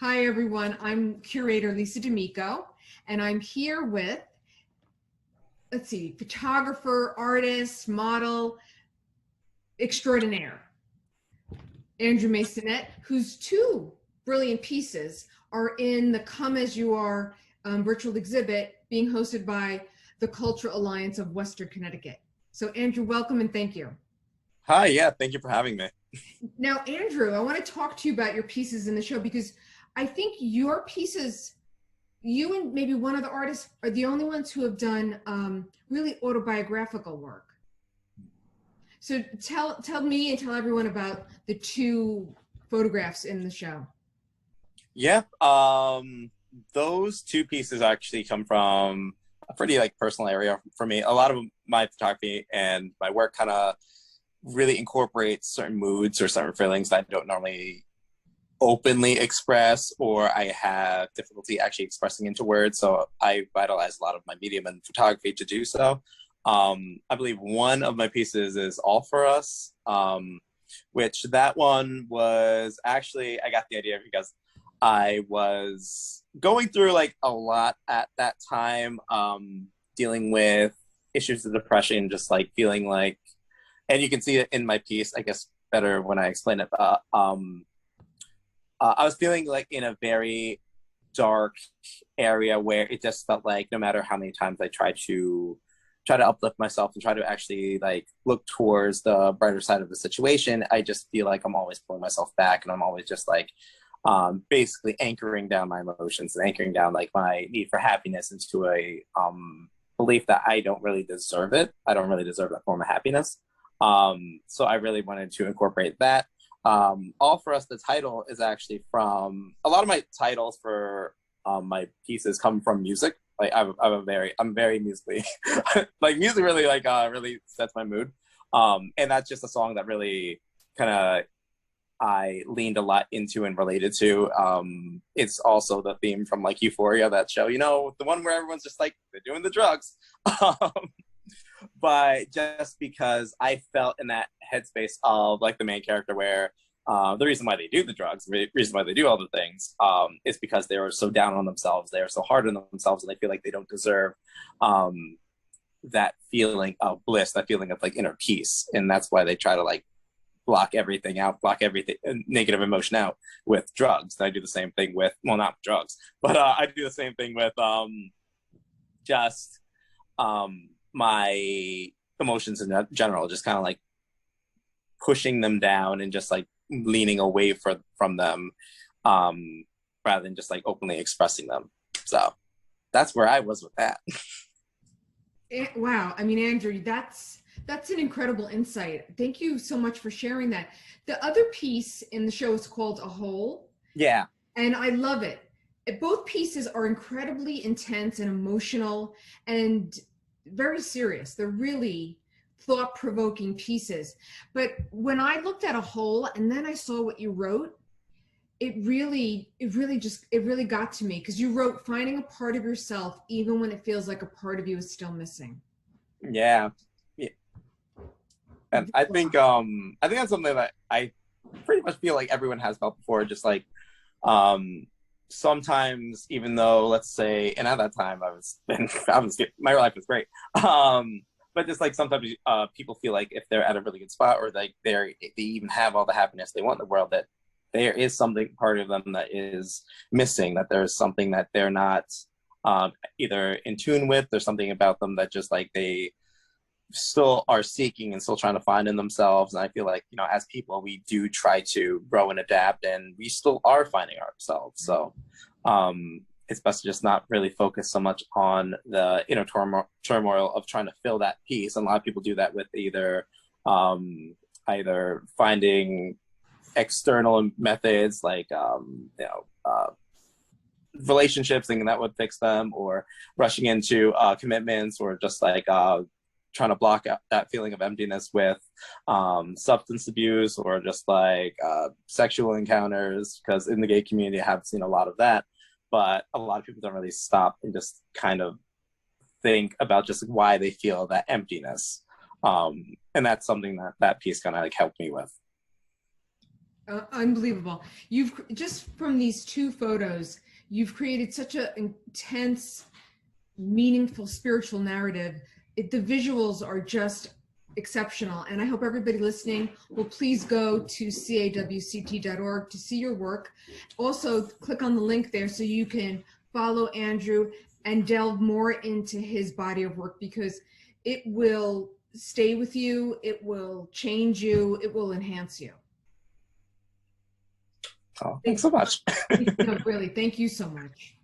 Hi, everyone. I'm curator Lisa D'Amico, and I'm here with, let's see, photographer, artist, model extraordinaire, Andrew Maisonette, whose two brilliant pieces are in the Come As You Are virtual exhibit being hosted by the Cultural Alliance of Western Connecticut. So, Andrew, welcome and thank you. Hi, yeah, thank you for having me. Now, Andrew, I want to talk to you about your pieces in the show because I think your pieces, you and maybe one of the artists are the only ones who have done really autobiographical work. So tell me and tell everyone about the two photographs in the show. Yeah, those two pieces actually come from a pretty personal area for me. A lot of my photography and my work kind of really incorporates certain moods or certain feelings that I don't normally openly express, or I have difficulty actually expressing into words. So I vitalize a lot of my medium and photography to do so. I believe one of my pieces is All For Us, which that one was actually, I got the idea because I was going through a lot at that time, dealing with issues of depression, just feeling like, and you can see it in my piece, I guess better when I explain it. I was feeling in a very dark area where it just felt like no matter how many times I try to uplift myself and try to actually look towards the brighter side of the situation, I just feel like I'm always pulling myself back, and I'm always just basically anchoring down my emotions and anchoring down my need for happiness into a belief that I don't really deserve it. I don't really deserve that form of happiness. So I really wanted to incorporate that. All For Us, the title is actually from, a lot of my titles for my pieces come from music. I'm very musically, music really really sets my mood. And that's just a song that really kind of I leaned a lot into and related to. It's also the theme from Euphoria, that show, the one where everyone's just they're doing the drugs. But just because I felt in that headspace of the main character where the reason why they do the drugs, the reason why they do all the things, is because they are so down on themselves, they are so hard on themselves, and they feel like they don't deserve that feeling of bliss, that feeling of inner peace, and that's why they try to block everything out, block everything, negative emotion out with drugs. And I do the same thing with, well, not drugs, but I do the same thing with just my emotions in general, just kind of pushing them down and just leaning away from them, rather than just openly expressing them. So that's where I was with that. Wow. I mean, Andrew, that's an incredible insight. Thank you so much for sharing that. The other piece in the show is called A Hole. Yeah. And I love it. Both pieces are incredibly intense and emotional and very serious. They're really thought-provoking pieces. But when I looked at A Hole and then I saw what you wrote, it really got to me, because you wrote finding a part of yourself even when it feels like a part of you is still missing. Yeah. And I think that's something that I pretty much feel like everyone has felt before. Just sometimes, even though, let's say, and at that time my life was great. But just sometimes people feel like if they're at a really good spot, or they even have all the happiness they want in the world, that there is something part of them that is missing, that there's something that they're not either in tune with. There's something about them that just they still are seeking and still trying to find in themselves. And I feel as people, we do try to grow and adapt, and we still are finding ourselves. So it's best to just not really focus so much on the inner turmoil of trying to fill that piece. And a lot of people do that with either finding external methods relationships, thinking that would fix them, or rushing into commitments, or just trying to block out that feeling of emptiness with substance abuse, or just sexual encounters, because in the gay community I have seen a lot of that. But a lot of people don't really stop and just kind of think about just why they feel that emptiness. And that's something that piece kind of helped me with. Unbelievable. You've just from these two photos, you've created such an intense, meaningful spiritual narrative. The visuals are just exceptional. And I hope everybody listening will please go to cawct.org to see your work. Also, click on the link there so you can follow Andrew and delve more into his body of work, because it will stay with you, it will change you, it will enhance you. Oh, thanks so much. No, really, thank you so much.